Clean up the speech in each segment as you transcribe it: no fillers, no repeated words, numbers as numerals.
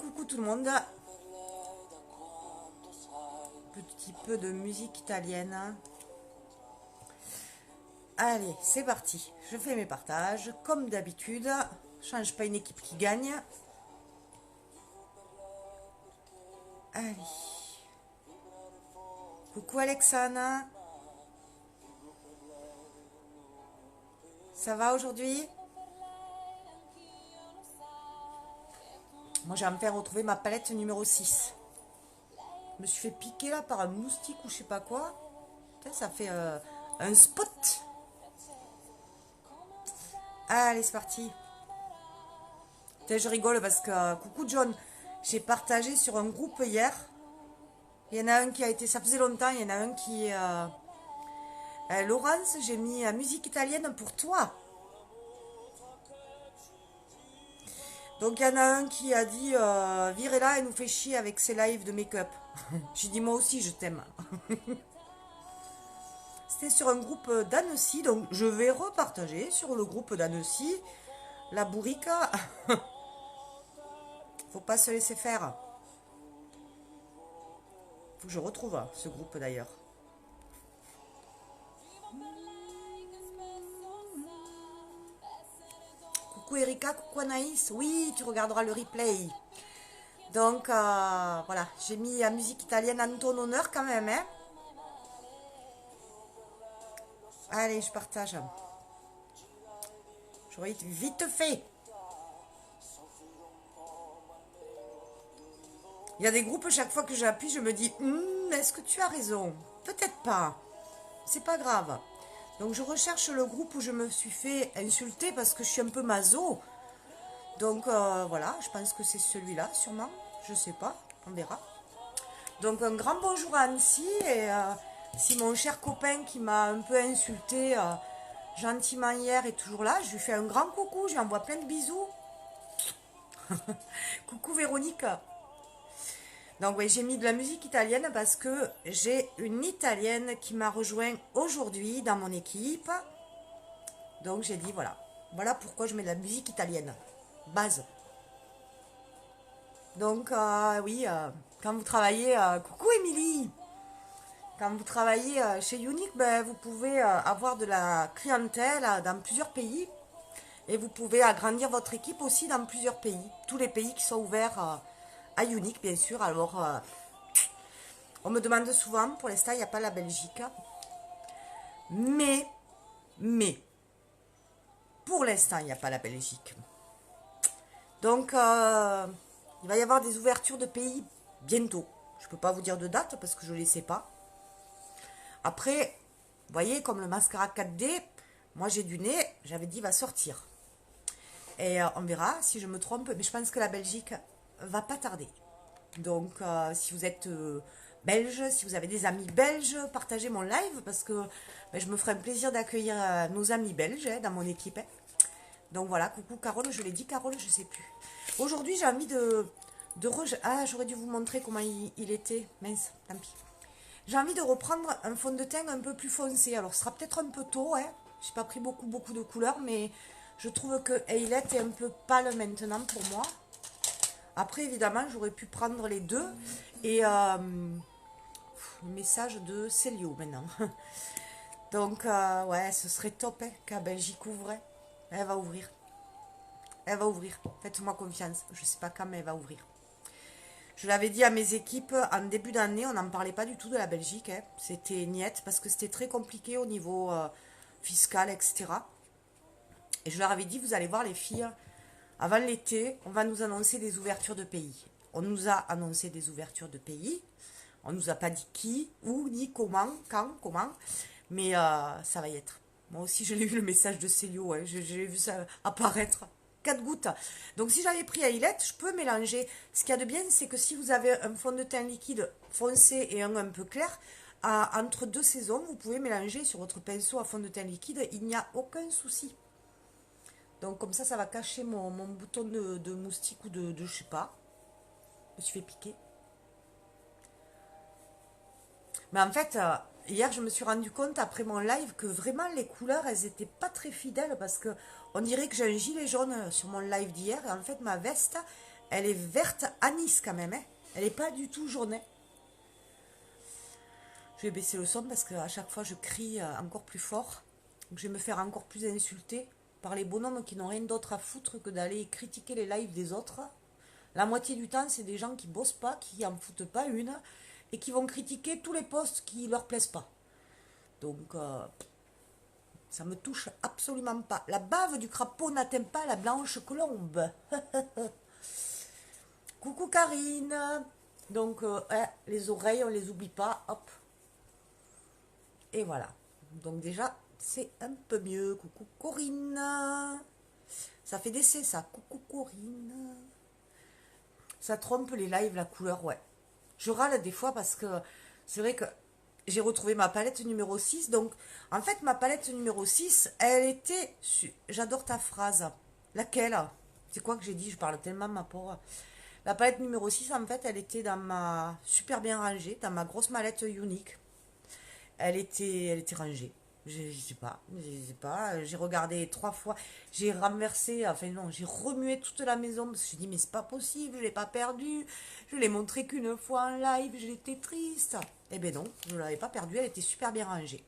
coucou tout le monde. Petit peu de musique italienne. Allez, c'est parti. Je fais mes partages comme d'habitude. Change pas une équipe qui gagne. Allez. Coucou Alexana. Ça va aujourd'hui? Moi, je vais me faire retrouver ma palette numéro 6. Je me suis fait piquer là par un moustique ou je sais pas quoi. Putain, ça fait un spot. Allez, c'est parti. Putain, je rigole parce que, coucou John, j'ai partagé sur un groupe hier. Il y en a un qui a été, ça faisait longtemps, il y en a un qui... Laurence, j'ai mis musique italienne pour toi. Donc il y en a un qui a dit Virella, elle nous fait chier avec ses lives de make-up. J'ai dit moi aussi je t'aime. C'était sur un groupe d'Annecy, donc je vais repartager sur le groupe d'Annecy la bourrica. Faut pas se laisser faire. Faut que je retrouve ce groupe d'ailleurs. Coucou Erika, coucou Anaïs. Oui, tu regarderas le replay. Donc voilà, j'ai mis la musique italienne en ton honneur quand même. Hein. Allez, je partage. J'aurais vite fait. Il y a des groupes, chaque fois que j'appuie, je me dis est-ce que tu as raison? Peut-être pas. C'est pas grave. Donc je recherche le groupe où je me suis fait insulter parce que je suis un peu maso. Donc voilà, je pense que c'est celui-là, sûrement. Je sais pas, on verra. Donc un grand bonjour à Annecy. Et si mon cher copain qui m'a un peu insulté gentiment hier est toujours là, je lui fais un grand coucou, je lui envoie plein de bisous. Coucou Véronique. Donc oui, j'ai mis de la musique italienne parce que j'ai une italienne qui m'a rejoint aujourd'hui dans mon équipe. Donc j'ai dit voilà, voilà pourquoi je mets de la musique italienne. Base. Donc oui, quand vous travaillez, coucou Émilie. Quand vous travaillez chez Unique, ben, vous pouvez avoir de la clientèle dans plusieurs pays. Et vous pouvez agrandir votre équipe aussi dans plusieurs pays. Tous les pays qui sont ouverts à Unique, bien sûr. Alors, on me demande souvent, pour l'instant, il n'y a pas la Belgique. Mais, pour l'instant, il n'y a pas la Belgique. Donc, il va y avoir des ouvertures de pays bientôt. Je ne peux pas vous dire de date parce que je ne les sais pas. Après, vous voyez, comme le mascara 4D, moi j'ai du nez, j'avais dit va sortir. Et on verra si je me trompe, mais je pense que la Belgique va pas tarder. Donc si vous êtes belge, si vous avez des amis belges, partagez mon live parce que je me ferai un plaisir d'accueillir nos amis belges dans mon équipe. Hein. Donc voilà, coucou Carole, je l'ai dit Carole, je sais plus. Aujourd'hui j'ai envie Ah, j'aurais dû vous montrer comment il était, mince, tant pis. J'ai envie de reprendre un fond de teint un peu plus foncé. Alors, ce sera peut-être un peu tôt, hein. J'ai pas pris beaucoup de couleurs, mais je trouve que Eyelet est un peu pâle maintenant pour moi. Après, évidemment, j'aurais pu prendre les deux. Et le message de Célio maintenant. Donc, ouais, ce serait top hein, qu'à Belgique ouvre. Elle va ouvrir. Elle va ouvrir. Faites-moi confiance. Je sais pas quand, mais elle va ouvrir. Je l'avais dit à mes équipes en début d'année, on n'en parlait pas du tout de la Belgique. Hein. C'était niette parce que c'était très compliqué au niveau fiscal, etc. Et je leur avais dit, vous allez voir les filles, avant l'été, on va nous annoncer des ouvertures de pays. On nous a annoncé des ouvertures de pays. On nous a pas dit qui, où, ni comment, quand, comment. Mais ça va y être. Moi aussi, je l'ai vu le message de Célio. Hein. J'ai vu ça apparaître. 4 gouttes. Donc si j'avais pris Eyelet, je peux mélanger. Ce qu'il y a de bien, c'est que si vous avez un fond de teint liquide foncé et un peu clair, entre deux saisons, vous pouvez mélanger sur votre pinceau à fond de teint liquide. Il n'y a aucun souci. Donc comme ça va cacher mon bouton de moustique ou de je sais pas. Je me suis fait piquer. Mais en fait, hier, je me suis rendu compte après mon live que vraiment les couleurs, elles étaient pas très fidèles parce que on dirait que j'ai un gilet jaune sur mon live d'hier et en fait ma veste, Elle est verte anis quand même, hein. Elle n'est pas du tout jaune, hein. Je vais baisser le son parce qu'à chaque fois je crie encore plus fort. Donc je vais me faire encore plus insulter par les bonhommes qui n'ont rien d'autre à foutre que d'aller critiquer les lives des autres. La moitié du temps, c'est des gens qui bossent pas, qui en foutent pas une, et qui vont critiquer tous les posts qui leur plaisent pas. Donc, ça me touche absolument pas. La bave du crapaud n'atteint pas la blanche colombe. Coucou Karine. Donc, les oreilles, on les oublie pas. Hop. Et voilà. Donc déjà, c'est un peu mieux. Coucou Corinne. Ça fait des C, ça. Coucou Corinne. Ça trompe les lives, la couleur, ouais. Je râle des fois parce que c'est vrai que j'ai retrouvé ma palette numéro 6. Donc, en fait, ma palette numéro 6, elle était... J'adore ta phrase. Laquelle? C'est quoi que j'ai dit? Je parle tellement, ma pauvre. La palette numéro 6, en fait, elle était dans ma... super bien rangée, dans ma grosse mallette unique. Elle était rangée. Je sais pas. J'ai regardé 3 fois. J'ai renversé, enfin non, j'ai remué toute la maison parce que j'ai dit, mais c'est pas possible, je l'ai pas perdue. Je l'ai montré qu'une fois en live, j'étais triste. Eh ben non, je ne l'avais pas perdue, elle était super bien rangée.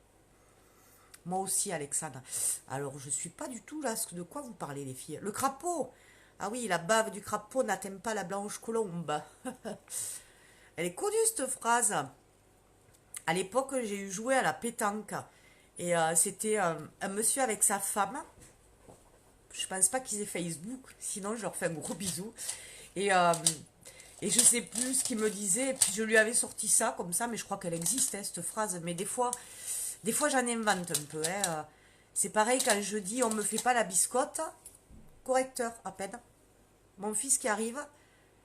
Moi aussi, Alexandre. Alors, je suis pas du tout là, de quoi vous parlez, les filles. Le crapaud. Ah oui, la bave du crapaud n'atteint pas la blanche colombe. Elle est connue, cette phrase. À l'époque, j'ai eu joué à la pétanque. Et c'était un monsieur avec sa femme. Je pense pas qu'ils aient Facebook, sinon je leur fais un gros bisou. Et, euh, et je sais plus ce qu'il me disait. Et puis je lui avais sorti ça comme ça, mais je crois qu'elle existe, hein, cette phrase. Mais des fois j'en invente un peu. Hein. C'est pareil quand je dis on me fait pas la biscotte. Correcteur à peine. Mon fils qui arrive,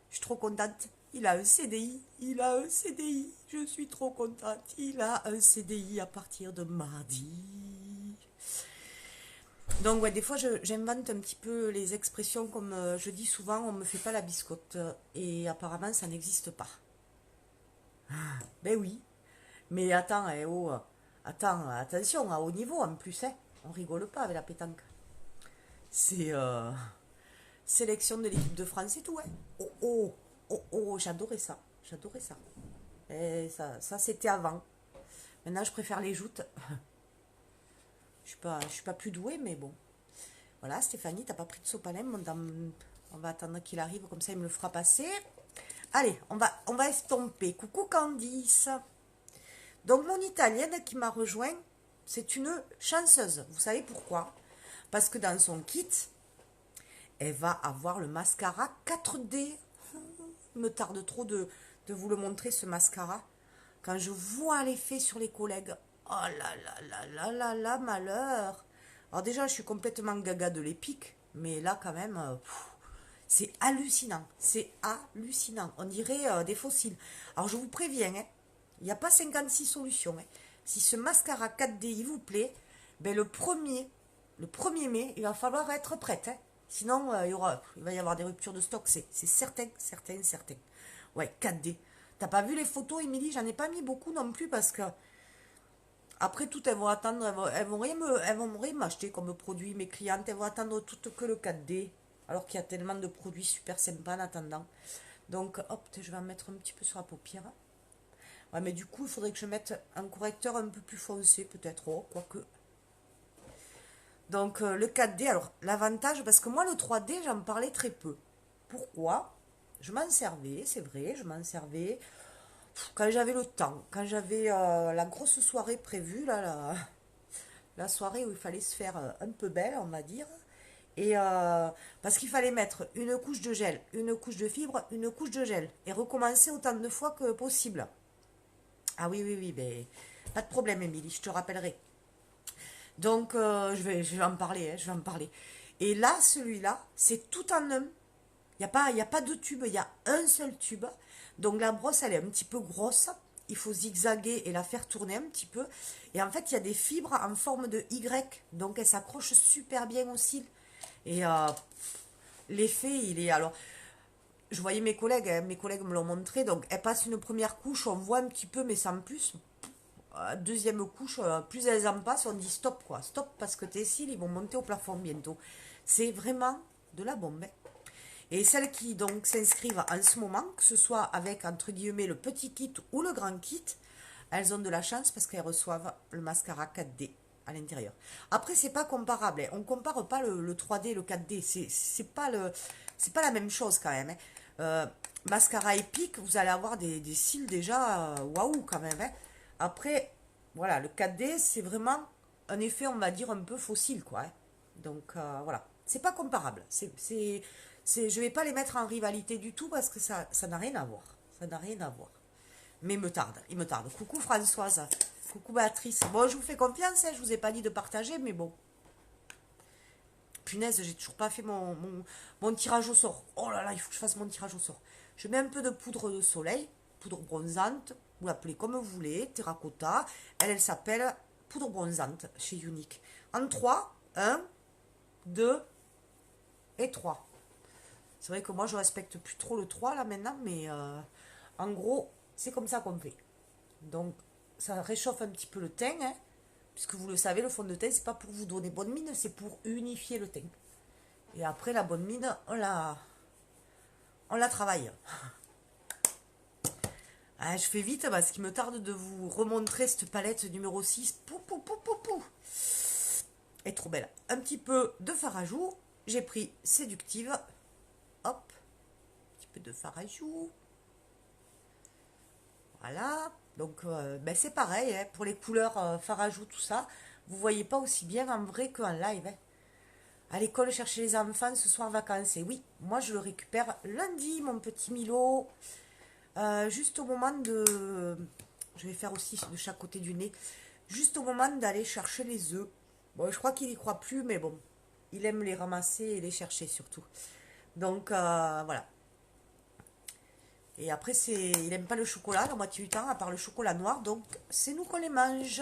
je suis trop contente. Il a un CDI, il a un CDI, je suis trop contente. Il a un CDI à partir de mardi. Donc ouais, des fois j'invente un petit peu les expressions comme je dis souvent, on me fait pas la biscotte. Et apparemment ça n'existe pas. Ben oui, mais attends, attention, à haut niveau en plus, hein. On rigole pas avec la pétanque. C'est sélection de l'équipe de France et tout, hein. Oh oh, j'adorais ça, j'adorais ça. Et ça c'était avant. Maintenant je préfère les joutes. Je suis pas plus douée, mais bon. Voilà, Stéphanie, t'as pas pris de sopalin, on va attendre qu'il arrive, comme ça il me le fera passer. Allez, on va estomper. Coucou Candice. Donc mon italienne qui m'a rejoint, c'est une chanceuse. Vous savez pourquoi? Parce que dans son kit, elle va avoir le mascara 4D. Il me tarde trop de vous le montrer, ce mascara. Quand je vois l'effet sur les collègues, oh là là là là là là, malheur. Alors déjà, je suis complètement gaga de l'épique, mais là quand même, c'est hallucinant. C'est hallucinant. On dirait des fossiles. Alors je vous préviens, hein, il n'y a pas 56 solutions. Hein. Si ce mascara 4D, il vous plaît, ben le premier mai, il va falloir être prête. Hein. Sinon, il va y avoir des ruptures de stock. C'est certain, certain, certain. Ouais, 4D. T'as pas vu les photos, Émilie? J'en ai pas mis beaucoup non plus parce que après tout, elles vont attendre, elles vont rien m'acheter comme produit. Mes clientes, elles vont attendre toutes que le 4D. Alors qu'il y a tellement de produits super sympas en attendant. Donc, hop, je vais en mettre un petit peu sur la paupière. Ouais, mais du coup, il faudrait que je mette un correcteur un peu plus foncé, peut-être. Oh, quoique. Donc, le 4D, alors, l'avantage, parce que moi, le 3D, j'en parlais très peu. Pourquoi? Je m'en servais, c'est vrai, je m'en servais quand j'avais le temps, quand j'avais la grosse soirée prévue, là, la soirée où il fallait se faire un peu belle, on va dire. Et parce qu'il fallait mettre une couche de gel, une couche de fibre, une couche de gel. Et recommencer autant de fois que possible. Ah oui, oui, oui, mais pas de problème, Émilie, je te rappellerai. Donc, je vais en parler, hein, je vais en parler. Et là, celui-là, c'est tout en un. Il y a pas de tube, il y a un seul tube. Donc, la brosse, elle est un petit peu grosse. Il faut zigzaguer et la faire tourner un petit peu. Et en fait, il y a des fibres en forme de Y. Donc, elle s'accroche super bien au cils. Et l'effet, il est... Alors, je voyais mes collègues me l'ont montré. Donc, elle passe une première couche, on voit un petit peu, mais sans plus. Deuxième couche, plus elles en passent, on dit stop, quoi. Stop, parce que tes cils, ils vont monter au plafond bientôt. C'est vraiment de la bombe. Hein. Et celles qui donc s'inscrivent en ce moment, que ce soit avec entre guillemets le petit kit ou le grand kit, elles ont de la chance parce qu'elles reçoivent le mascara 4D à l'intérieur. Après, c'est pas comparable, hein. On compare pas le 3D et le 4D. C'est pas la même chose quand même, hein. Mascara épique, vous allez avoir des cils déjà waouh quand même, hein. Après, voilà, le 4D, c'est vraiment un effet, on va dire, un peu fossile, quoi, hein. Donc voilà, c'est pas comparable. Je vais pas les mettre en rivalité du tout parce que ça n'a rien à voir. Ça n'a rien à voir. Mais il me tarde. Coucou Françoise, coucou Béatrice. Bon, je vous fais confiance, hein, je vous ai pas dit de partager, mais bon. Punaise, j'ai toujours pas fait mon tirage au sort. Oh là là, il faut que je fasse mon tirage au sort. Je mets un peu de poudre de soleil, poudre bronzante, vous l'appelez comme vous voulez, terracotta. Elle s'appelle poudre bronzante chez Unique. En 3, 1, 2 et 3. C'est vrai que moi, je respecte plus trop le 3 là maintenant, mais en gros, c'est comme ça qu'on fait. Donc, ça réchauffe un petit peu le teint, hein, puisque vous le savez, le fond de teint, c'est pas pour vous donner bonne mine, c'est pour unifier le teint. Et après, la bonne mine, on la travaille. Ah, je fais vite parce qu'il me tarde de vous remontrer cette palette numéro 6. Pou, pou, pou, pou, pou. Elle est trop belle. Un petit peu de fard à joues. J'ai pris Séductive. Hop. Un petit peu de fard à joues. Voilà. Donc, ben c'est pareil, hein, pour les couleurs fard à joues, tout ça. Vous voyez pas aussi bien en vrai qu'en live, hein. À l'école, chercher les enfants ce soir vacances. Et oui, moi je le récupère lundi, mon petit Milo. Juste au moment de... Je vais faire aussi de chaque côté du nez. Juste au moment d'aller chercher les œufs. Bon, je crois qu'il y croit plus, mais bon. Il aime les ramasser et les chercher surtout. Donc, voilà. Et après, il n'aime pas le chocolat la moitié du temps, à part le chocolat noir. Donc, c'est nous qu'on les mange.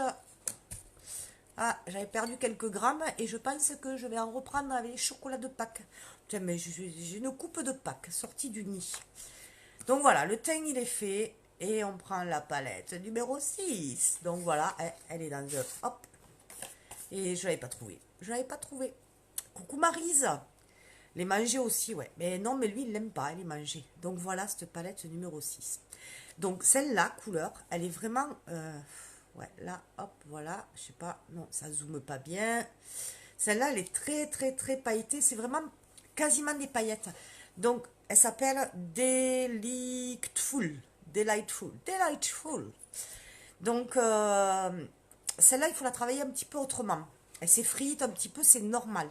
Ah, j'avais perdu quelques grammes et je pense que je vais en reprendre avec les chocolats de Pâques. Tiens, mais j'ai une coupe de Pâques sortie du nid. Donc voilà, le teint il est fait et on prend la palette numéro 6. Donc voilà, elle est dans le... Hop. Et je l'avais pas trouvé. Je l'avais pas trouvé. Coucou Maryse. Les manger aussi, ouais. Mais non, mais lui, il l'aime pas, les manger. Donc voilà, cette palette numéro 6. Donc celle-là, couleur, elle est vraiment... ouais, là, hop, voilà. Je sais pas, non, ça zoome pas bien. Celle-là, elle est très, très, très pailletée. C'est vraiment quasiment des paillettes. Donc, elle s'appelle Delightful. Delightful. Delightful. Donc, celle-là, il faut la travailler un petit peu autrement. Elle s'effrite un petit peu, c'est normal.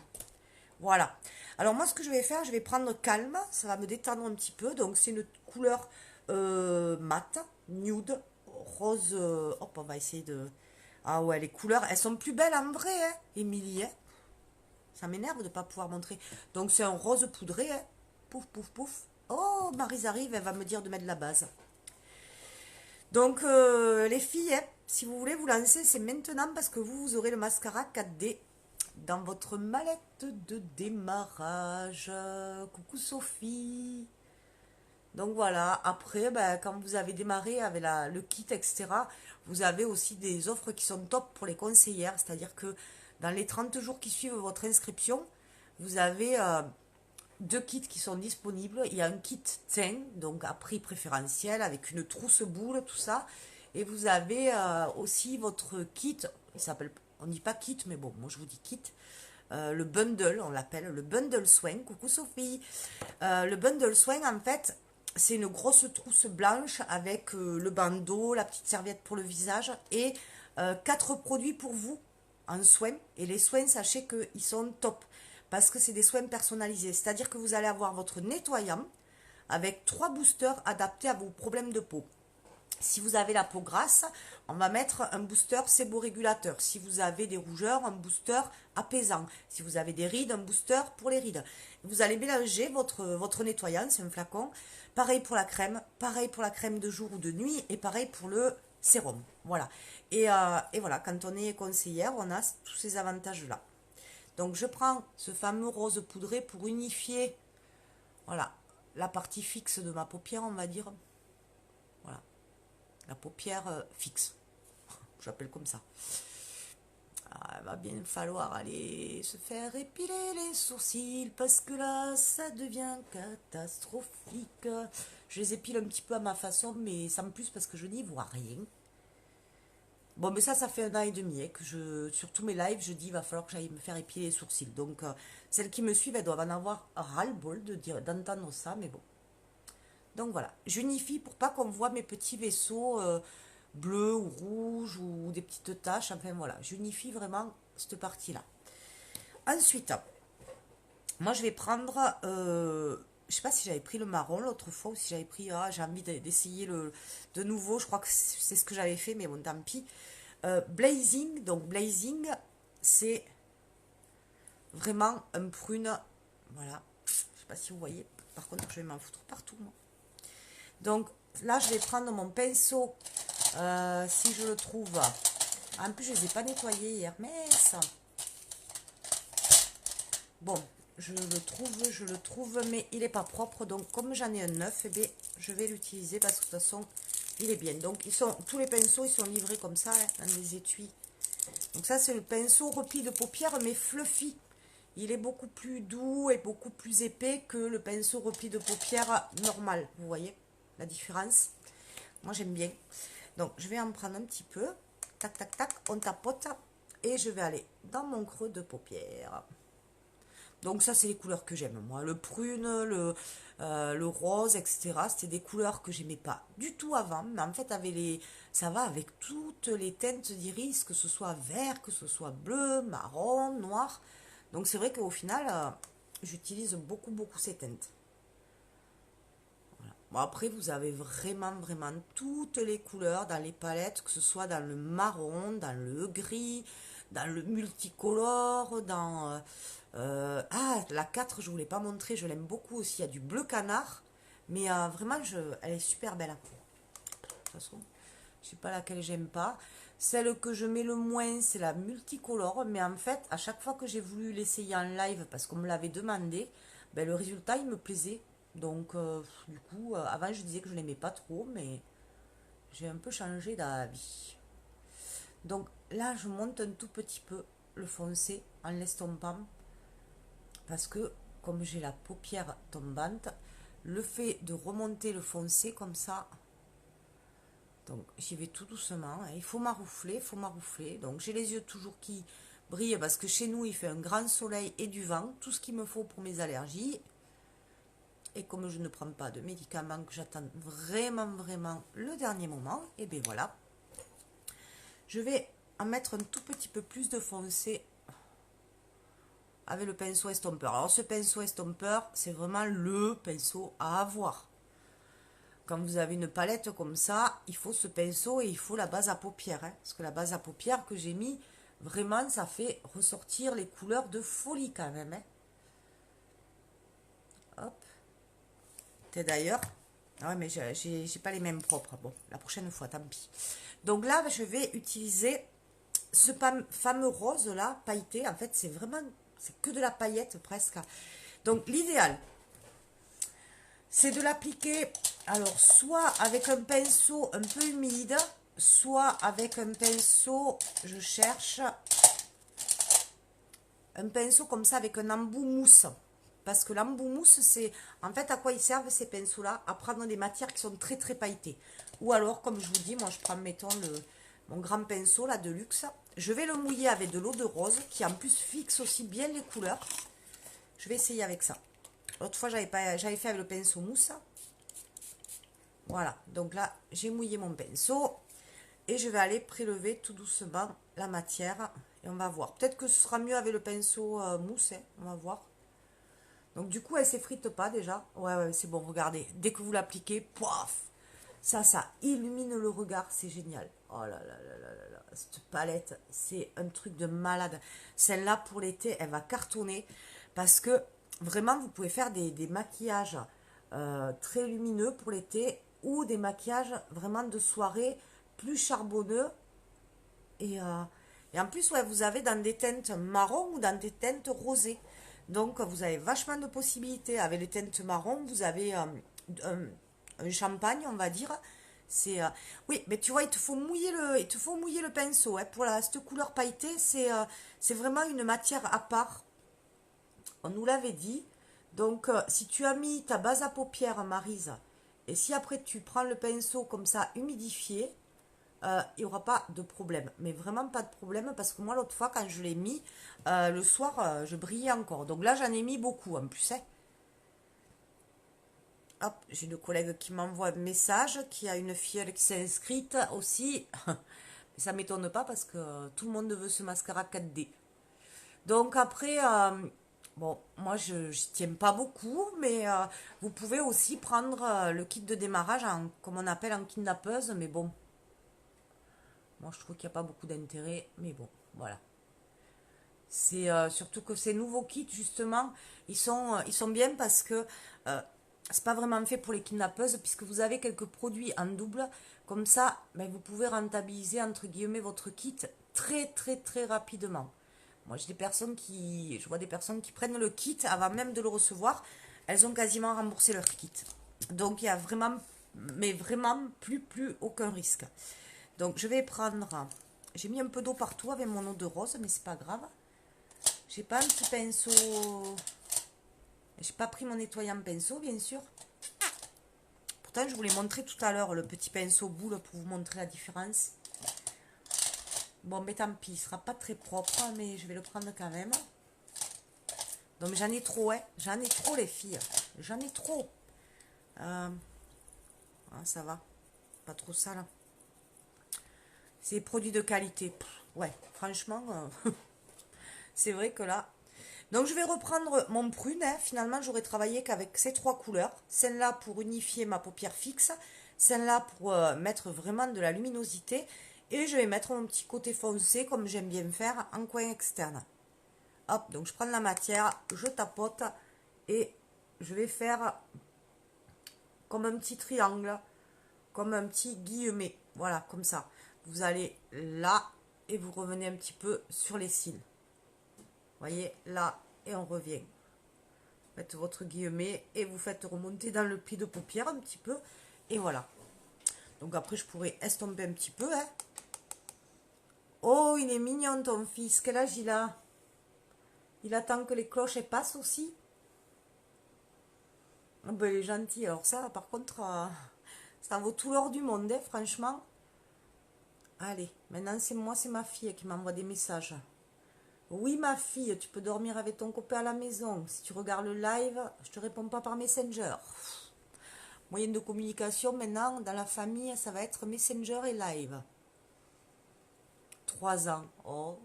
Voilà. Alors, moi, ce que je vais faire, je vais prendre calme. Ça va me détendre un petit peu. Donc, c'est une couleur mat, nude, rose. Hop, on va essayer de... Ah ouais, les couleurs, elles sont plus belles en vrai, hein, Émilie, hein. Ça m'énerve de ne pas pouvoir montrer. Donc, c'est un rose poudré, hein. Pouf, pouf, pouf. Oh, Maryse arrive, elle va me dire de mettre la base. Donc, les filles, hein, si vous voulez vous lancer, c'est maintenant parce que vous aurez le mascara 4D dans votre mallette de démarrage. Coucou Sophie. Donc voilà, après, ben, quand vous avez démarré avec le kit, etc., vous avez aussi des offres qui sont top pour les conseillères. C'est-à-dire que dans les 30 jours qui suivent votre inscription, vous avez... deux kits qui sont disponibles. Il y a un kit teint, donc à prix préférentiel, avec une trousse boule, tout ça. Et vous avez aussi votre kit, il s'appelle, on dit pas kit, mais bon, moi je vous dis kit. Le bundle, on l'appelle le bundle soin. Coucou Sophie. Le bundle soin, en fait, c'est une grosse trousse blanche avec le bandeau, la petite serviette pour le visage et 4 produits pour vous en soins. Et les soins, sachez qu'ils sont top parce que c'est des soins personnalisés. C'est-à-dire que vous allez avoir votre nettoyant avec 3 boosters adaptés à vos problèmes de peau. Si vous avez la peau grasse, on va mettre un booster séborégulateur. Si vous avez des rougeurs, un booster apaisant. Si vous avez des rides, un booster pour les rides. Vous allez mélanger votre nettoyant, c'est un flacon. Pareil pour la crème de jour ou de nuit et pareil pour le sérum. Voilà. Et voilà, quand on est conseillère, on a tous ces avantages-là. Donc je prends ce fameux rose poudré pour unifier, voilà, la partie fixe de ma paupière, on va dire. Voilà, la paupière fixe, j'appelle comme ça. Ah, il va bien falloir aller se faire épiler les sourcils parce que là, ça devient catastrophique. Je les épile un petit peu à ma façon, mais sans plus parce que je n'y vois rien. Bon, mais ça fait 1 an et demi que sur tous mes lives, je dis il va falloir que j'aille me faire épiler les sourcils. Donc, celles qui me suivent, elles doivent en avoir ras-le-bol d'entendre ça, mais bon. Donc voilà, j'unifie pour pas qu'on voit mes petits vaisseaux bleus ou rouges ou des petites taches. Enfin voilà, j'unifie vraiment cette partie-là. Ensuite, moi je vais prendre, je sais pas si j'avais pris le marron l'autre fois ou si j'avais pris, j'ai envie d'essayer de nouveau. Je crois que c'est ce que j'avais fait, mais bon, tant pis. Blazing, donc Blazing, c'est vraiment un prune. Voilà, je sais pas si vous voyez. Par contre, je vais m'en foutre partout, moi. Donc là, je vais prendre mon pinceau, si je le trouve. En plus, je ne les ai pas nettoyés hier, mais ça. Bon, je le trouve, mais il n'est pas propre. Donc, comme j'en ai un neuf, eh bien, je vais l'utiliser parce que de toute façon, il est bien. Donc, tous les pinceaux, ils sont livrés comme ça, hein, dans des étuis. Donc ça, c'est le pinceau repli de paupières, mais fluffy. Il est beaucoup plus doux et beaucoup plus épais que le pinceau repli de paupières normal. Vous voyez la différence? Moi, j'aime bien. Donc, je vais en prendre un petit peu. Tac, tac, tac, on tapote. Et je vais aller dans mon creux de paupières. Donc, ça, c'est les couleurs que j'aime, moi. Le prune, le rose, etc. C'était des couleurs que j'aimais pas du tout avant. Mais en fait, ça va avec toutes les teintes d'iris, que ce soit vert, que ce soit bleu, marron, noir. Donc, c'est vrai qu'au final, j'utilise beaucoup, beaucoup ces teintes. Bon, après, vous avez vraiment, vraiment toutes les couleurs dans les palettes, que ce soit dans le marron, dans le gris, dans le multicolore, la 4, je ne vous l'ai pas montré, je l'aime beaucoup aussi. Il y a du bleu canard, mais vraiment, elle est super belle. De toute façon, je ne sais pas laquelle j'aime pas. Celle que je mets le moins, c'est la multicolore, mais en fait, à chaque fois que j'ai voulu l'essayer en live, parce qu'on me l'avait demandé, ben, le résultat, il me plaisait. Donc, du coup, avant, je disais que je l'aimais pas trop, mais j'ai un peu changé d'avis. Donc, là, je monte un tout petit peu le foncé en l'estompant, parce que, comme j'ai la paupière tombante, le fait de remonter le foncé comme ça, donc j'y vais tout doucement, hein. Il faut maroufler, il faut maroufler. Donc, j'ai les yeux toujours qui brillent, parce que chez nous, il fait un grand soleil et du vent, tout ce qu'il me faut pour mes allergies. Et comme je ne prends pas de médicaments, que j'attends vraiment, vraiment le dernier moment, et bien voilà. Je vais en mettre un tout petit peu plus de foncé avec le pinceau estompeur. Alors ce pinceau estompeur, c'est vraiment le pinceau à avoir. Quand vous avez une palette comme ça, il faut ce pinceau et il faut la base à paupières. Hein, parce que la base à paupières que j'ai mis, vraiment, ça fait ressortir les couleurs de folie quand même. Hein. Hop. D'ailleurs, ah ouais, mais j'ai pas les mêmes propres. Bon, la prochaine fois, tant pis. Donc là, je vais utiliser ce fameux rose là, pailleté. En fait, c'est que de la paillette presque. Donc l'idéal, c'est de l'appliquer, alors soit avec un pinceau un peu humide, soit avec un pinceau, je cherche, un pinceau comme ça avec un embout mousse. Parce que l'embout mousse, c'est en fait à quoi ils servent ces pinceaux-là? À prendre des matières qui sont très très pailletées. Ou alors, comme je vous dis, moi je prends, mettons, mon grand pinceau là de luxe. Je vais le mouiller avec de l'eau de rose qui en plus fixe aussi bien les couleurs. Je vais essayer avec ça. L'autre fois, j'avais fait avec le pinceau mousse. Voilà, donc là, j'ai mouillé mon pinceau. Et je vais aller prélever tout doucement la matière. Et on va voir. Peut-être que ce sera mieux avec le pinceau mousse. Hein, on va voir. Donc du coup, elle s'effrite pas déjà. Ouais, c'est bon, regardez. Dès que vous l'appliquez, poif, ça illumine le regard. C'est génial. Oh là là là là là là. Cette palette, c'est un truc de malade. Celle-là, pour l'été, elle va cartonner. Parce que vraiment, vous pouvez faire des maquillages très lumineux pour l'été. Ou des maquillages vraiment de soirée plus charbonneux. Et en plus, ouais, vous avez dans des teintes marron ou dans des teintes rosées. Donc, vous avez vachement de possibilités. Avec les teintes marron, vous avez un champagne, on va dire, Oui, mais tu vois, il te faut mouiller le pinceau. Hein. Pour cette couleur pailletée, c'est vraiment une matière à part. On nous l'avait dit. Donc, si tu as mis ta base à paupières, Maryse, et si après tu prends le pinceau comme ça, humidifié, il n'y aura pas de problème. Mais vraiment pas de problème parce que moi, l'autre fois, quand je l'ai mis, le soir, je brillais encore. Donc là, j'en ai mis beaucoup en plus. Hein. Hop, j'ai une collègue qui m'envoie un message, qui a une fille qui s'est inscrite aussi. Ça m'étonne pas parce que tout le monde veut ce mascara 4D. Donc après, bon, moi je n'y tiens pas beaucoup, mais vous pouvez aussi prendre le kit de démarrage, comme on appelle en kidnappeuse, mais bon, moi je trouve qu'il n'y a pas beaucoup d'intérêt, mais bon, voilà. C'est surtout que ces nouveaux kits, justement, ils sont bien parce que c'est pas vraiment fait pour les kidnappeuses, puisque vous avez quelques produits en double. Comme ça, ben, vous pouvez rentabiliser, entre guillemets, votre kit très, très, très rapidement. Moi, je vois des personnes qui prennent le kit avant même de le recevoir. Elles ont quasiment remboursé leur kit. Donc, il y a vraiment, mais vraiment plus aucun risque. Donc, je vais prendre, j'ai mis un peu d'eau partout avec mon eau de rose, mais c'est pas grave. J'ai pas un petit pinceau. J'ai pas pris mon nettoyant pinceau, bien sûr. Pourtant, je vous l'ai montré tout à l'heure, le petit pinceau boule pour vous montrer la différence. Bon, mais tant pis, il sera pas très propre, mais je vais le prendre quand même. Donc, j'en ai trop, hein. J'en ai trop, les filles. J'en ai trop. Ah, ça va. Pas trop ça, là. C'est des produits de qualité. Pff, ouais, franchement, c'est vrai que là, donc je vais reprendre mon prune, hein. Finalement j'aurais travaillé qu'avec ces trois couleurs. Celle-là pour unifier ma paupière fixe, celle-là pour mettre vraiment de la luminosité, et je vais mettre mon petit côté foncé comme j'aime bien faire en coin externe. Hop, donc je prends la matière, je tapote, et je vais faire comme un petit triangle, comme un petit guillemet, voilà, comme ça. Vous allez là, et vous revenez un petit peu sur les cils. Voyez, là, et on revient. Faites votre guillemet et vous faites remonter dans le pli de paupière un petit peu. Et voilà. Donc après, je pourrais estomper un petit peu. Hein. Oh, il est mignon ton fils. Quel âge il a? Il attend que les cloches passent aussi. Oh, ben, il est gentil. Alors ça, par contre, ça vaut tout l'or du monde, hein, franchement. Allez, maintenant c'est moi, c'est ma fille qui m'envoie des messages. Oui, ma fille, tu peux dormir avec ton copain à la maison. Si tu regardes le live, je te réponds pas par Messenger. Moyen de communication maintenant, dans la famille, ça va être Messenger et live. 3 ans. Oh.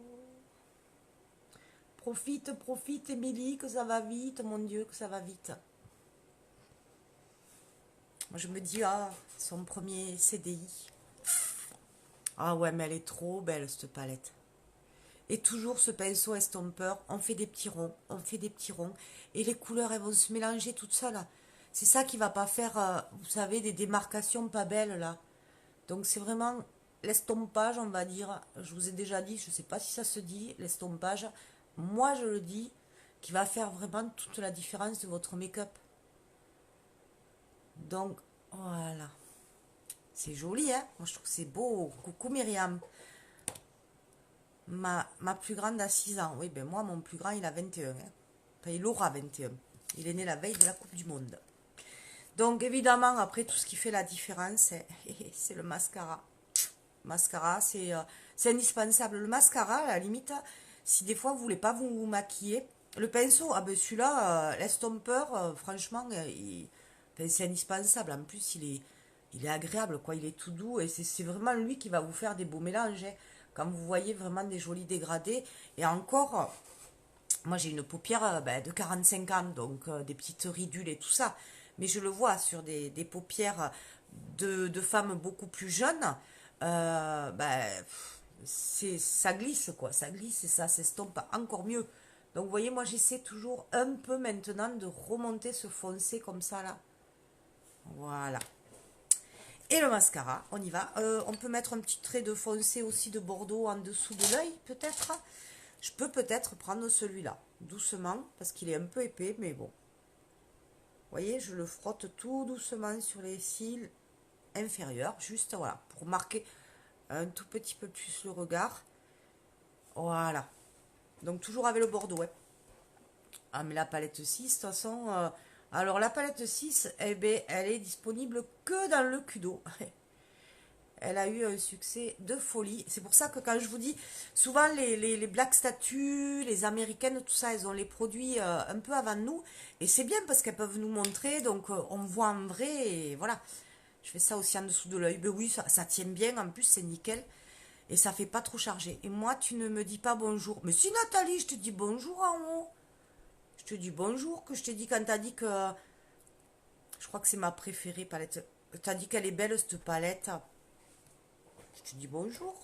Profite, profite, Émilie, que ça va vite. Mon Dieu, que ça va vite. Moi, je me dis, ah, son premier CDI. Ah ouais, mais elle est trop belle, cette palette. Et toujours ce pinceau estompeur, on fait des petits ronds, on fait des petits ronds. Et les couleurs, elles vont se mélanger toutes seules. C'est ça qui va pas faire, vous savez, des démarcations pas belles, là. Donc c'est vraiment l'estompage, on va dire. Je vous ai déjà dit, je ne sais pas si ça se dit, l'estompage. Moi, je le dis, qui va faire vraiment toute la différence de votre make-up. Donc, voilà. C'est joli, hein? Moi, je trouve que c'est beau. Coucou Myriam. Ma plus grande a 6 ans. Oui, ben moi, mon plus grand, il a 21. Hein. Enfin, il aura 21. Il est né la veille de la Coupe du Monde. Donc, évidemment, après, tout ce qui fait la différence, c'est le mascara. Mascara, c'est indispensable. Le mascara, à la limite, si des fois vous voulez pas vous maquiller, le pinceau, ah ben celui-là, l'estompeur, franchement, enfin, c'est indispensable. En plus, il est agréable, quoi. Il est tout doux et c'est vraiment lui qui va vous faire des beaux mélanges. Hein. Quand vous voyez vraiment des jolis dégradés. Et encore, moi j'ai une paupière ben, de 45 ans, donc des petites ridules et tout ça. Mais je le vois sur des paupières de femmes beaucoup plus jeunes. Ben, ça glisse quoi, ça glisse et ça s'estompe encore mieux. Donc vous voyez, moi j'essaie toujours un peu maintenant de remonter ce foncé comme ça là. Voilà. Et le mascara, on y va. On peut mettre un petit trait de foncé aussi de Bordeaux en dessous de l'œil peut-être. Je peux peut-être prendre celui-là, doucement, parce qu'il est un peu épais, mais bon. Vous voyez, je le frotte tout doucement sur les cils. inférieure, juste voilà, pour marquer un tout petit peu plus le regard. Voilà. Donc toujours avec le bordeaux. Hein. Ah, mais la palette 6 de toute façon. Alors la palette 6 eh ben, elle est disponible que dans le Kudo. Elle a eu un succès de folie. C'est pour ça que quand je vous dis, souvent les Black Statues, les américaines, tout ça, elles ont les produits un peu avant nous. Et c'est bien parce qu'elles peuvent nous montrer, donc on voit en vrai, et voilà. Je fais ça aussi en dessous de l'œil. Ben oui, ça tient bien, en plus c'est nickel. Et ça fait pas trop chargé. Et moi, tu ne me dis pas bonjour. Mais si Nathalie, je te dis bonjour en haut. Je te dis bonjour, que je t'ai dit quand t'as dit que... Je crois que c'est ma préférée palette. T'as dit qu'elle est belle cette palette. Je te dis bonjour.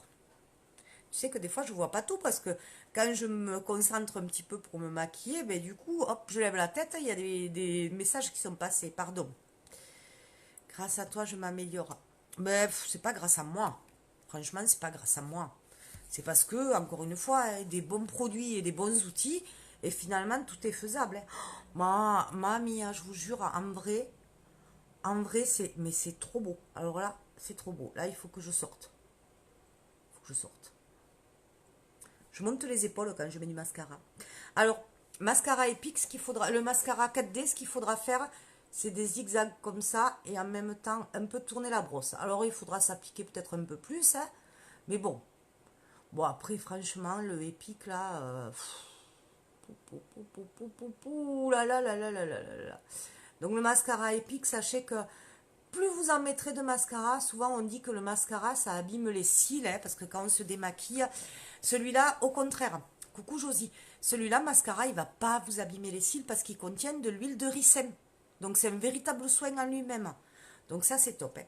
Tu sais que des fois je vois pas tout parce que quand je me concentre un petit peu pour me maquiller, ben du coup, hop, je lève la tête, il y a des messages qui sont passés. Pardon. Grâce à toi, je m'améliore. Mais c'est pas grâce à moi. Franchement, c'est pas grâce à moi. C'est parce que, encore une fois, des bons produits et des bons outils, et finalement, tout est faisable. Mamie, je vous jure, en vrai, mais c'est trop beau. Alors là, c'est trop beau. Là, il faut que je sorte. Il faut que je sorte. Je monte les épaules quand je mets du mascara. Alors, mascara épique, ce qu'il faudra, le mascara 4D, ce qu'il faudra faire, c'est des zigzags comme ça et en même temps un peu tourner la brosse. Alors, il faudra s'appliquer peut-être un peu plus, hein, mais bon. Bon, après, franchement, le épique là, ouh là là là là là là là là. Donc, le mascara épique, sachez que plus vous en mettrez de mascara, souvent on dit que le mascara ça abîme les cils, hein, parce que quand on se démaquille, celui-là au contraire, coucou Josie, celui-là mascara il va pas vous abîmer les cils parce qu'il contient de l'huile de ricin. Donc c'est un véritable soin en lui-même. Donc ça c'est top. Hein.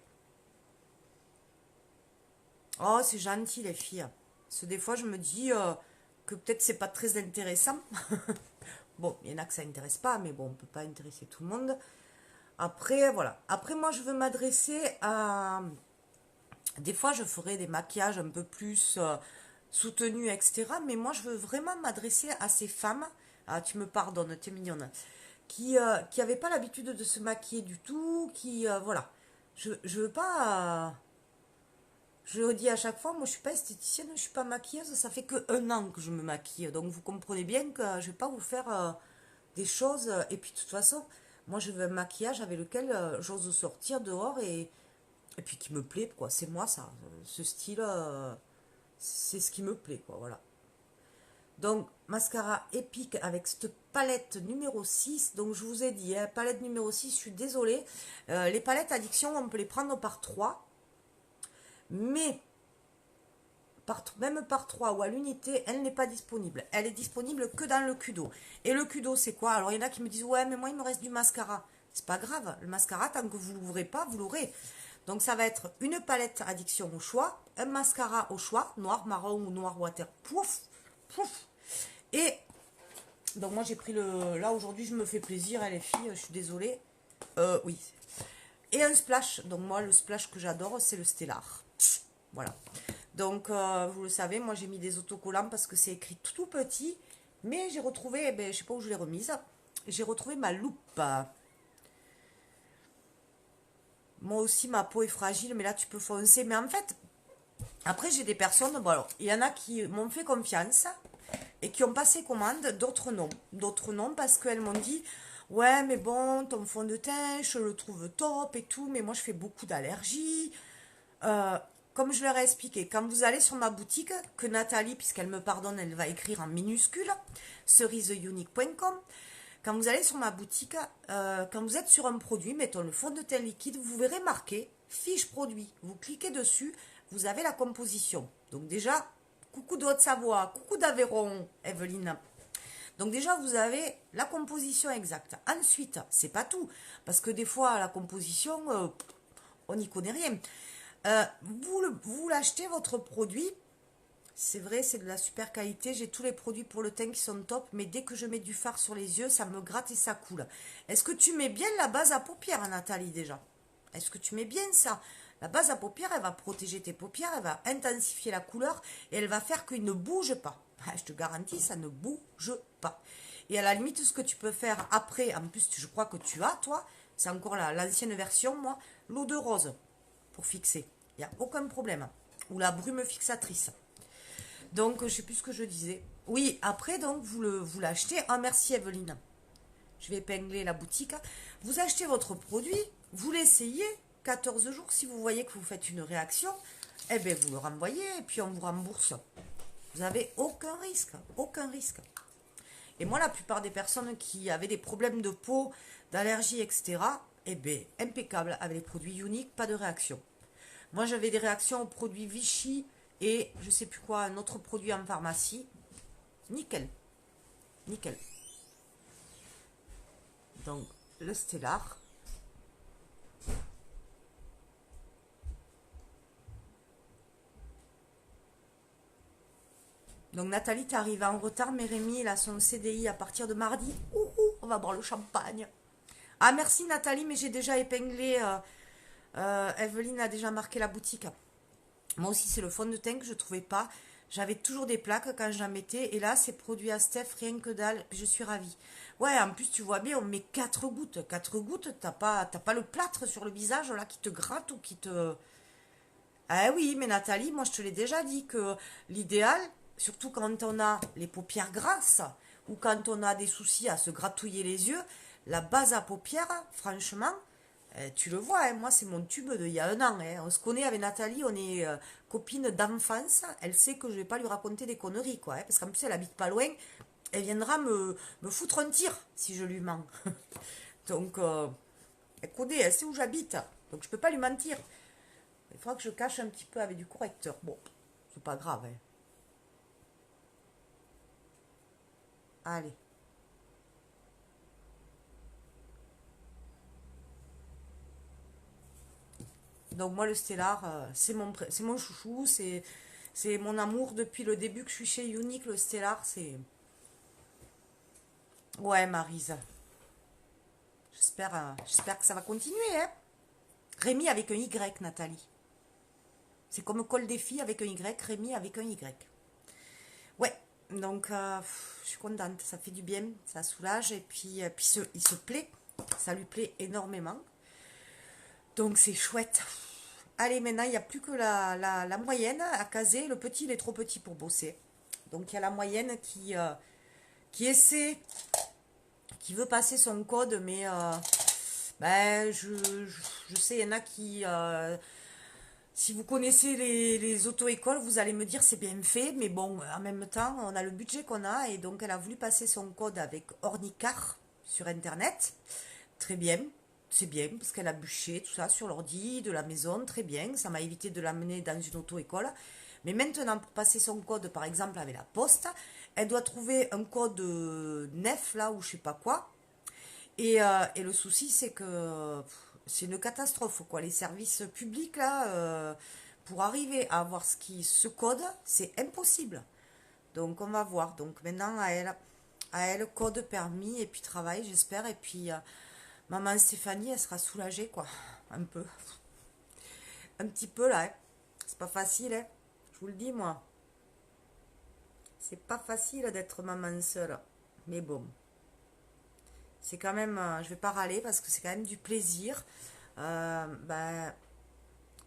Oh c'est gentil les filles. Parce que des fois je me dis que peut-être c'est pas très intéressant. Bon, il y en a que ça intéresse pas, mais bon, on peut pas intéresser tout le monde. Après, voilà. Après, moi, je veux m'adresser à... Des fois, je ferai des maquillages un peu plus soutenus, etc. Mais moi, je veux vraiment m'adresser à ces femmes. Ah, tu me pardonnes, t'es mignonne. Qui n'avaient pas l'habitude de se maquiller du tout. Voilà. Je veux pas... je le dis à chaque fois, moi, je suis pas esthéticienne, je suis pas maquilleuse. Ça fait que 1 an que je me maquille. Donc, vous comprenez bien que je vais pas vous faire des choses. Et puis, de toute façon, moi, je veux un maquillage avec lequel j'ose sortir dehors et puis qui me plaît, quoi. C'est moi, ça. Ce style, c'est ce qui me plaît, quoi. Voilà. Donc, mascara épique avec cette palette numéro 6. Donc, je vous ai dit, hein, palette numéro 6, je suis désolée. Les palettes addiction, on peut les prendre par 3. Mais, même par 3 ou à l'unité, elle n'est pas disponible. Elle est disponible que dans le Kudo. Et le Kudo, c'est quoi? Alors, il y en a qui me disent, ouais, mais moi, il me reste du mascara. C'est pas grave. Le mascara, tant que vous ne l'ouvrez pas, vous l'aurez. Donc ça va être une palette addiction au choix, un mascara au choix, noir, marron ou noir water, pouf, pouf. Et donc moi j'ai pris le... Là aujourd'hui je me fais plaisir, les filles, je suis désolée. Oui. Et un splash, donc moi le splash que j'adore c'est le Stellar. Voilà. Donc vous le savez, moi j'ai mis des autocollants parce que c'est écrit tout petit. Mais j'ai retrouvé, eh ben, je sais pas où je l'ai remise, j'ai retrouvé ma loupe. Moi aussi, ma peau est fragile, mais là, tu peux foncer. Mais en fait, après, j'ai des personnes, bon alors, il y en a qui m'ont fait confiance et qui ont passé commande, d'autres non. D'autres non, parce qu'elles m'ont dit, ouais, mais bon, ton fond de teint, je le trouve top et tout, mais moi, je fais beaucoup d'allergies. Euh, Comme je leur ai expliqué, quand vous allez sur ma boutique, que Nathalie, puisqu'elle me pardonne, elle va écrire en minuscule, ceriseunique.com. Quand vous allez sur ma boutique, quand vous êtes sur un produit, mettons le fond de teint liquide, vous verrez marqué fiche produit. Vous cliquez dessus, vous avez la composition. Donc déjà, coucou de Haute-Savoie, coucou d'Aveyron, Evelyne. Donc déjà, vous avez la composition exacte. Ensuite, c'est pas tout, parce que des fois, la composition, on n'y connaît rien. Vous l'achetez, votre produit, c'est vrai, c'est de la super qualité. J'ai tous les produits pour le teint qui sont top, mais dès que je mets du fard sur les yeux, ça me gratte et ça coule. Est-ce que tu mets bien la base à paupières, Nathalie, déjà? Est-ce que tu mets bien ça? La base à paupières, elle va protéger tes paupières, elle va intensifier la couleur et elle va faire qu'il ne bouge pas. Ah, je te garantis, ça ne bouge pas. Et à la limite, ce que tu peux faire après, en plus, je crois que tu as, toi, c'est encore l'ancienne version, moi, l'eau de rose. pour fixer. Il n'y a aucun problème. Ou la brume fixatrice. Donc, je sais plus ce que je disais. Oui, après, donc, vous l'achetez. Ah, merci Evelyne. Je vais épingler la boutique. Vous achetez votre produit, vous l'essayez, 14 jours. Si vous voyez que vous faites une réaction, eh bien, vous le renvoyez et puis on vous rembourse. Vous n'avez aucun risque, aucun risque. Et moi, la plupart des personnes qui avaient des problèmes de peau, d'allergie, etc., eh bien, impeccable avec les produits uniques, pas de réaction. Moi, j'avais des réactions aux produits Vichy et je sais plus quoi, un autre produit en pharmacie. Nickel, nickel. Donc, le Stellar. Donc, Nathalie, t'es arrivée en retard, mais Rémi, il a son CDI à partir de mardi. On va boire le champagne. Ah, merci Nathalie, mais j'ai déjà épinglé. Evelyne a déjà marqué la boutique. Moi aussi, c'est le fond de teint que je trouvais pas. J'avais toujours des plaques quand je la mettais. Et là, c'est produit à Steph, rien que dalle. Je suis ravie. Ouais, en plus, tu vois bien, on met 4 gouttes. 4 gouttes, t'as pas le plâtre sur le visage là qui te gratte ou qui te. Ah oui, mais Nathalie, moi je te l'ai déjà dit que l'idéal, surtout quand on a les paupières grasses ou quand on a des soucis à se gratouiller les yeux, la base à paupières, franchement, tu le vois, hein, moi c'est mon tube d'il y a un an. Hein. On se connaît avec Nathalie, on est copines d'enfance. Elle sait que je vais pas lui raconter des conneries, quoi. Hein, parce qu'en plus, elle habite pas loin. Elle viendra me foutre un tir si je lui mens. Donc, elle connaît, elle sait où j'habite. Donc, je peux pas lui mentir. Il faudra que je cache un petit peu avec du correcteur. Bon, c'est pas grave. Hein. Allez. Donc moi, le Stellar, c'est mon chouchou, c'est mon amour depuis le début que je suis chez Unique. Le Stellar, c'est... Ouais, Maryse. J'espère que ça va continuer, hein. Rémi avec un Y, Nathalie. C'est comme Col des filles avec un Y, Rémi avec un Y. Ouais, donc je suis contente, ça fait du bien, ça soulage et puis il se plaît, ça lui plaît énormément. Donc c'est chouette. Allez, maintenant il n'y a plus que la moyenne à caser. Le petit il est trop petit pour bosser. Donc il y a la moyenne qui essaie, qui veut passer son code, mais ben, je sais, il y en a qui... si vous connaissez les auto-écoles, vous allez me dire c'est bien fait, mais bon, en même temps, on a le budget qu'on a et donc elle a voulu passer son code avec Ornicar sur Internet. Très bien, c'est bien parce qu'elle a bûché tout ça sur l'ordi de la maison, très bien. Ça m'a évité de l'amener dans une auto-école. Mais maintenant, pour passer son code, par exemple, avec la poste, elle doit trouver un code nef là ou je sais pas quoi. Et le souci, c'est que c'est une catastrophe, quoi. Les services publics, là, pour arriver à avoir ce code, c'est impossible. Donc, on va voir. Donc, maintenant, à elle, code, permis, et puis travail, j'espère. Et puis, maman Stéphanie, elle sera soulagée, quoi. Un peu. Un petit peu, là. Hein. C'est pas facile, hein. Je vous le dis, moi. C'est pas facile d'être maman seule. Mais bon. C'est quand même, je vais pas râler parce que c'est quand même du plaisir. Ben,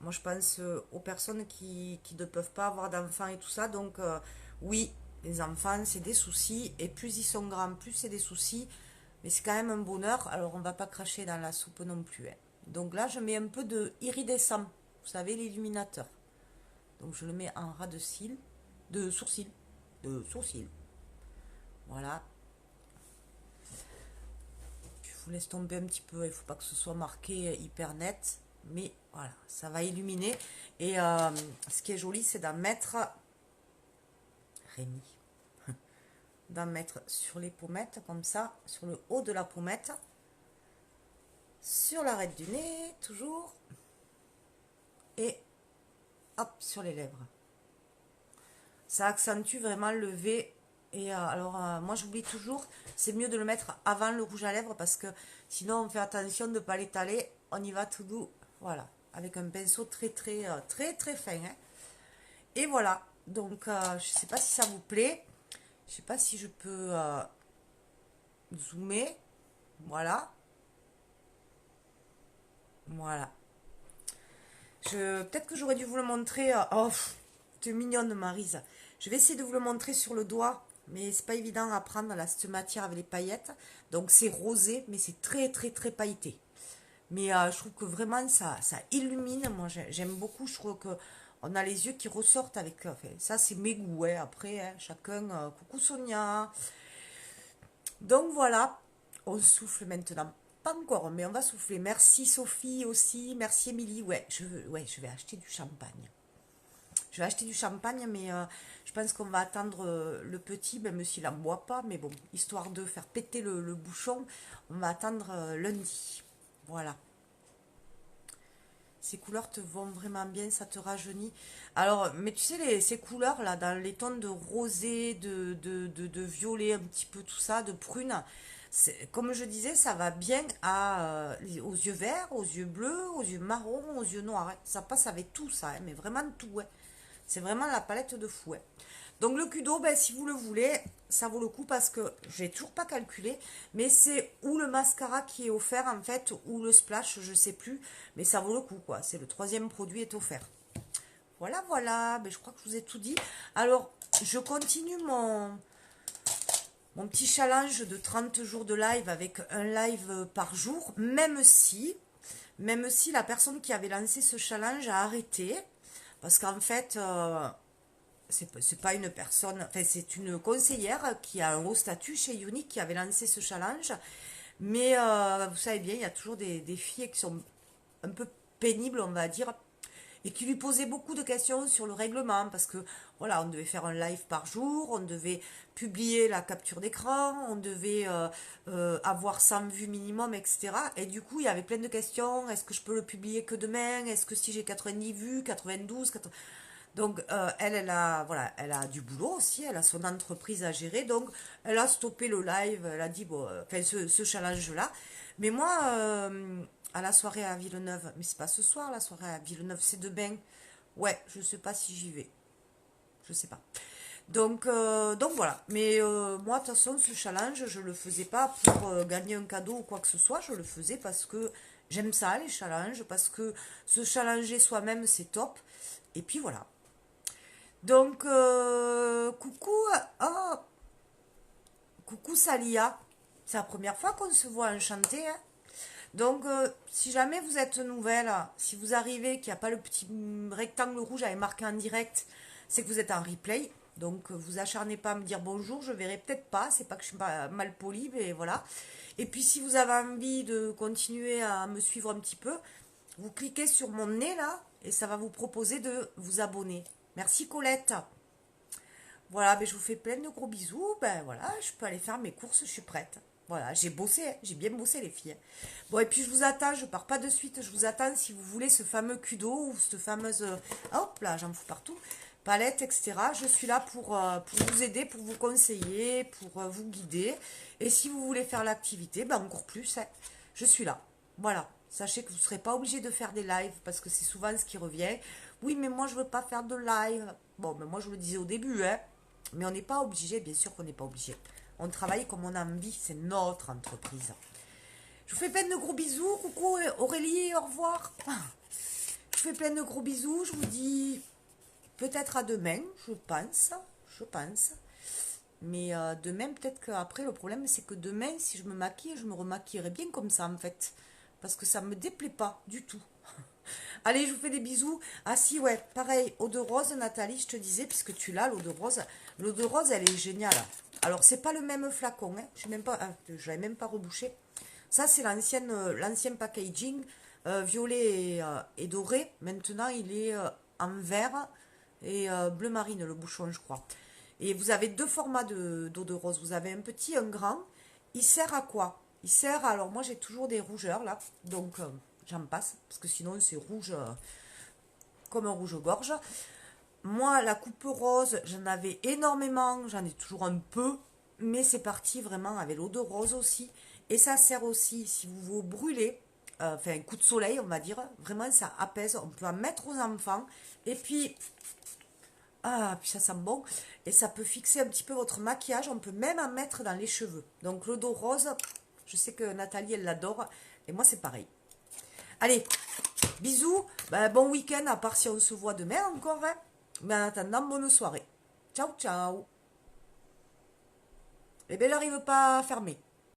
moi, je pense aux personnes qui ne peuvent pas avoir d'enfants et tout ça. Donc, oui, les enfants, c'est des soucis. Et plus ils sont grands, plus c'est des soucis. Mais c'est quand même un bonheur. Alors, on va pas cracher dans la soupe non plus. Hein. Donc là, je mets un peu de iridescent. Vous savez, l'illuminateur. Donc, je le mets en ras de cils, de sourcils. De sourcils. Voilà. Je vous laisse tomber un petit peu, il ne faut pas que ce soit marqué hyper net, mais voilà, ça va illuminer. Et ce qui est joli, c'est d'en mettre, Rémi, d'en mettre sur les pommettes, comme ça, sur le haut de la pommette, sur l'arête du nez, toujours, et hop, sur les lèvres. Ça accentue vraiment le V. Et alors, moi j'oublie toujours, c'est mieux de le mettre avant le rouge à lèvres parce que sinon on fait attention de ne pas l'étaler. On y va tout doux, voilà, avec un pinceau très très très très fin. Hein. Et voilà, donc je sais pas si ça vous plaît, je sais pas si je peux zoomer, voilà, voilà. Peut-être que j'aurais dû vous le montrer. Oh, t'es mignonne, Maryse. Je vais essayer de vous le montrer sur le doigt. Mais c'est pas évident à prendre, là, cette matière avec les paillettes. Donc, c'est rosé, mais c'est très, très, très pailleté. Mais je trouve que vraiment, ça illumine. Moi, j'aime beaucoup. Je trouve que on a les yeux qui ressortent avec... Enfin, ça, c'est mes goûts, hein. Après, hein, chacun... coucou Sonia. Donc, voilà. On souffle maintenant. Pas encore, mais on va souffler. Merci Sophie aussi. Merci Émilie. Ouais, je vais acheter du champagne. Je vais acheter du champagne, mais je pense qu'on va attendre le petit, même s'il n'en boit pas. Mais bon, histoire de faire péter le bouchon, on va attendre lundi. Voilà. Ces couleurs te vont vraiment bien, ça te rajeunit. Alors, mais tu sais, ces couleurs-là, dans les tons de rosé, de violet, un petit peu tout ça, de prune, comme je disais, ça va bien aux yeux verts, aux yeux bleus, aux yeux marrons, aux yeux noirs, hein. Ça passe avec tout ça, hein, mais vraiment tout, hein. C'est vraiment la palette de fou, hein. Donc le Kudo, ben, si vous le voulez, ça vaut le coup parce que j'ai toujours pas calculé, mais c'est ou le mascara qui est offert en fait, ou le splash, je sais plus, mais ça vaut le coup quoi. C'est le troisième produit est offert. Voilà, voilà, ben, je crois que je vous ai tout dit. Alors, je continue mon petit challenge de 30 jours de live avec un live par jour, même si la personne qui avait lancé ce challenge a arrêté, parce qu'en fait, c'est pas une personne, enfin c'est une conseillère qui a un haut statut chez Unique qui avait lancé ce challenge. Mais vous savez bien, il y a toujours des filles qui sont un peu pénibles, on va dire, et qui lui posaient beaucoup de questions sur le règlement, parce que voilà, on devait faire un live par jour, on devait publier la capture d'écran, on devait avoir 100 vues minimum, etc. Et du coup, il y avait plein de questions. Est-ce que je peux le publier que demain? Est-ce que si j'ai 90 vues, 92, 80... Donc, voilà, elle a du boulot aussi, elle a son entreprise à gérer, donc elle a stoppé le live, elle a dit, bon, enfin, ce challenge-là. Mais moi, à la soirée à Villeneuve, mais c'est pas ce soir la soirée à Villeneuve, c'est demain. Ouais, je sais pas si j'y vais, je sais pas. Donc voilà, mais moi, de toute façon, ce challenge, je le faisais pas pour gagner un cadeau ou quoi que ce soit, je le faisais parce que j'aime ça, les challenges, parce que se challenger soi-même, c'est top. Et puis voilà. Donc, coucou, oh, coucou Salia. C'est la première fois qu'on se voit enchanté, hein. Donc, si jamais vous êtes nouvelle, si vous arrivez, qu'il n'y a pas le petit rectangle rouge avec marqué en direct, c'est que vous êtes en replay. Donc, vous acharnez pas à me dire bonjour, je verrai peut-être pas. C'est pas que je suis pas mal polie, mais voilà. Et puis, si vous avez envie de continuer à me suivre un petit peu, vous cliquez sur mon nez là, et ça va vous proposer de vous abonner. Merci Colette. Voilà, ben je vous fais plein de gros bisous. Ben voilà, je peux aller faire mes courses, je suis prête. Voilà, j'ai bossé, hein, j'ai bien bossé les filles. Bon, et puis je vous attends, je pars pas de suite, je vous attends si vous voulez ce fameux Kudo ou cette fameuse... hop là, j'en fous partout. Palette, etc. Je suis là pour vous aider, pour vous conseiller, pour vous guider. Et si vous voulez faire l'activité, ben encore plus, hein, je suis là. Voilà, sachez que vous ne serez pas obligé de faire des lives parce que c'est souvent ce qui revient. Oui, mais moi je veux pas faire de live. Bon, mais moi je le disais au début, hein. Mais on n'est pas obligé, bien sûr qu'on n'est pas obligé. On travaille comme on a envie, c'est notre entreprise. Je vous fais plein de gros bisous. Coucou Aurélie, au revoir. Je vous fais plein de gros bisous. Je vous dis peut-être à demain, je pense. Je pense. Mais demain, peut-être qu'après, le problème, c'est que demain, si je me maquille, je me remaquillerai bien comme ça, en fait. Parce que ça ne me déplaît pas du tout. Allez, je vous fais des bisous. Ah si, ouais, pareil, eau de rose, Nathalie, je te disais, puisque tu l'as, l'eau de rose. L'eau de rose, elle est géniale. Alors, c'est pas le même flacon, hein. Je l'avais même pas rebouché. Ça, c'est l'ancien packaging, violet et doré. Maintenant, il est en vert et bleu marine, le bouchon, je crois. Et vous avez deux formats d'eau de rose. Vous avez un petit, un grand. Il sert à quoi? Il sert, alors moi j'ai toujours des rougeurs là, donc j'en passe, parce que sinon c'est rouge comme un rouge-gorge. Moi, la coupe rose, j'en avais énormément, j'en ai toujours un peu, mais c'est parti vraiment avec l'eau de rose aussi. Et ça sert aussi, si vous vous brûlez, enfin un coup de soleil, on va dire, vraiment ça apaise, on peut en mettre aux enfants. Et puis, ah, puis ça sent bon. Et ça peut fixer un petit peu votre maquillage, on peut même en mettre dans les cheveux. Donc l'eau de rose, je sais que Nathalie, elle l'adore, et moi c'est pareil. Allez, Bisous, ben, bon week-end, à part si on se voit demain encore, hein. Mais en attendant, bonne soirée. Ciao, ciao. Et bien, elle n'arrive pas à fermer.